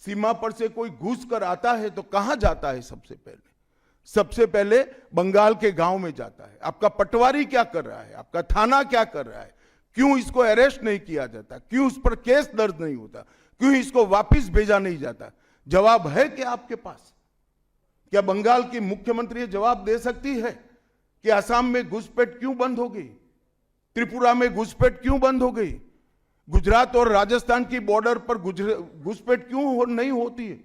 सीमा पर से कोई घुस कर आता है तो कहां जाता है? सबसे पहले बंगाल के गांव में जाता है। आपका पटवारी क्या कर रहा है? आपका थाना क्या कर रहा है? क्यों इसको अरेस्ट नहीं किया जाता? क्यों उस पर केस दर्ज नहीं होता? क्यों इसको वापस भेजा नहीं जाता? जवाब है क्या आपके पास? क्या बंगाल की मुख्यमंत्री जवाब दे सकती है कि असम में घुसपैठ क्यों बंद हो गई? त्रिपुरा में घुसपैठ क्यों बंद हो गई? गुजरात और राजस्थान की बॉर्डर पर घुसपैठ क्यों नहीं होती है?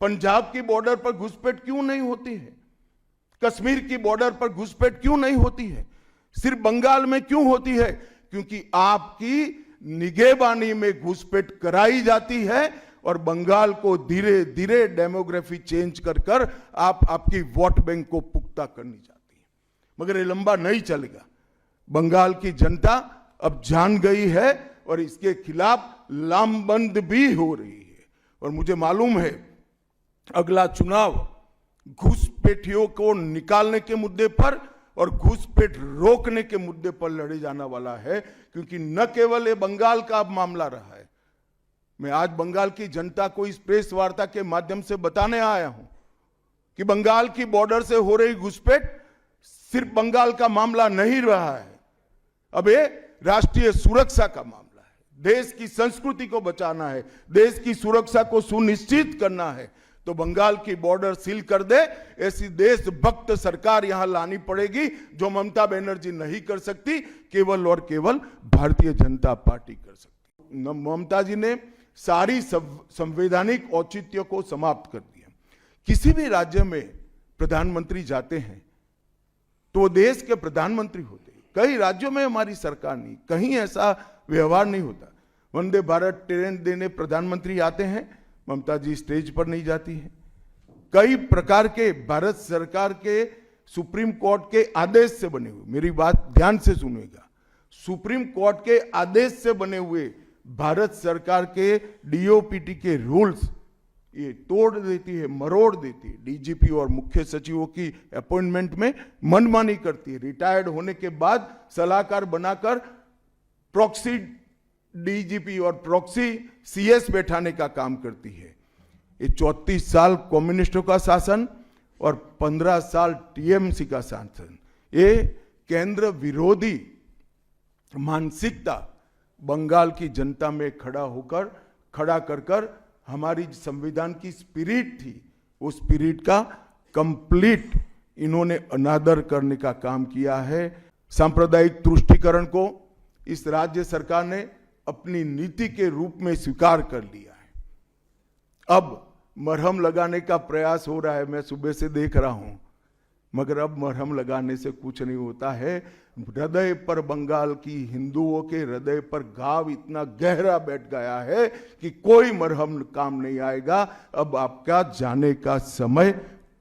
पंजाब की बॉर्डर पर घुसपैठ क्यों नहीं होती है? कश्मीर की बॉर्डर पर घुसपैठ क्यों नहीं होती है? सिर्फ बंगाल में क्यों होती है? क्योंकि आपकी निगहबानी में घुसपैठ कराई जाती है और बंगाल को धीरे धीरे डेमोग्राफी चेंज कर आपकी वोट बैंक को पुख्ता करनी चाहती है। मगर ये लंबा नहीं चलेगा। बंगाल की जनता अब जान गई है और इसके खिलाफ लामबंद भी हो रही है। और मुझे मालूम है अगला चुनाव घुसपैठियों को निकालने के मुद्दे पर और घुसपैठ रोकने के मुद्दे पर लड़े जाने वाला है, क्योंकि न केवल ये बंगाल का अब मामला रहा है। मैं आज बंगाल की जनता को इस प्रेस वार्ता के माध्यम से बताने आया हूं कि बंगाल की बॉर्डर से हो रही घुसपैठ सिर्फ बंगाल का मामला नहीं रहा है, अब ये राष्ट्रीय सुरक्षा का मामला है। देश की संस्कृति को बचाना है, देश की सुरक्षा को सुनिश्चित करना है, तो बंगाल की बॉर्डर सील कर दे ऐसी देशभक्त सरकार यहां लानी पड़ेगी, जो ममता बनर्जी नहीं कर सकती, केवल और केवल भारतीय जनता पार्टी कर सकती। ममता जी ने सारी संवैधानिक औचित्य को समाप्त कर दिया। किसी भी राज्य में प्रधानमंत्री जाते हैं तो वो देश के प्रधानमंत्री होते हैं। कई राज्यों में हमारी सरकार नहीं, कहीं ऐसा व्यवहार नहीं होता। वंदे भारत ट्रेन देने प्रधानमंत्री आते हैं, ममता जी स्टेज पर नहीं जाती है। कई प्रकार के भारत सरकार के सुप्रीम कोर्ट के आदेश से बने हुए, मेरी बात ध्यान से सुनिएगा, सुप्रीम कोर्ट के आदेश से बने हुए भारत सरकार के डीओपीटी के रूल्स ये तोड़ देती है, मरोड़ देती है। डीजीपी और मुख्य सचिवों की अपॉइंटमेंट में मनमानी करती है। रिटायर्ड होने के बाद सलाहकार बनाकर प्रॉक्सी डीजीपी और प्रॉक्सी सीएस बैठाने का काम करती है। ये 34 साल कम्युनिस्टों का शासन और 15 साल टीएमसी का शासन, ये केंद्र विरोधी मानसिकता बंगाल की जनता में खड़ा कर हमारी संविधान की स्पिरिट थी, उस स्पिरिट का कंप्लीट इन्होंने अनादर करने का काम किया है। सांप्रदायिक तुष्टीकरण को इस राज्य सरकार ने अपनी नीति के रूप में स्वीकार कर लिया है। अब मरहम लगाने का प्रयास हो रहा है, मैं सुबह से देख रहा हूं, मगर अब मरहम लगाने से कुछ नहीं होता है। हृदय पर, बंगाल की हिंदुओं के हृदय पर घाव इतना गहरा बैठ गया है कि कोई मरहम काम नहीं आएगा। अब आपका जाने का समय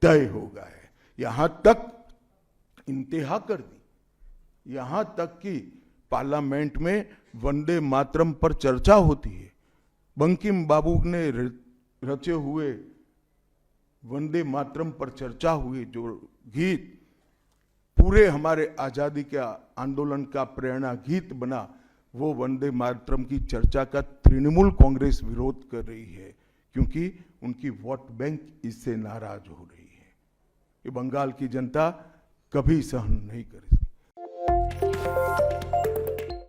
तय हो गया है। यहां तक इंतहा कर दी, यहां तक कि पार्लियामेंट में वंदे मातरम पर चर्चा होती है। बंकिम बाबू ने रचे हुए वंदे मातरम पर चर्चा हुई, जो गीत पूरे हमारे आजादी के आंदोलन का प्रेरणा गीत बना, वो वंदे मातरम की चर्चा का तृणमूल कांग्रेस विरोध कर रही है, क्योंकि उनकी वोट बैंक इससे नाराज हो रही है। ये बंगाल की जनता कभी सहन नहीं करेगी।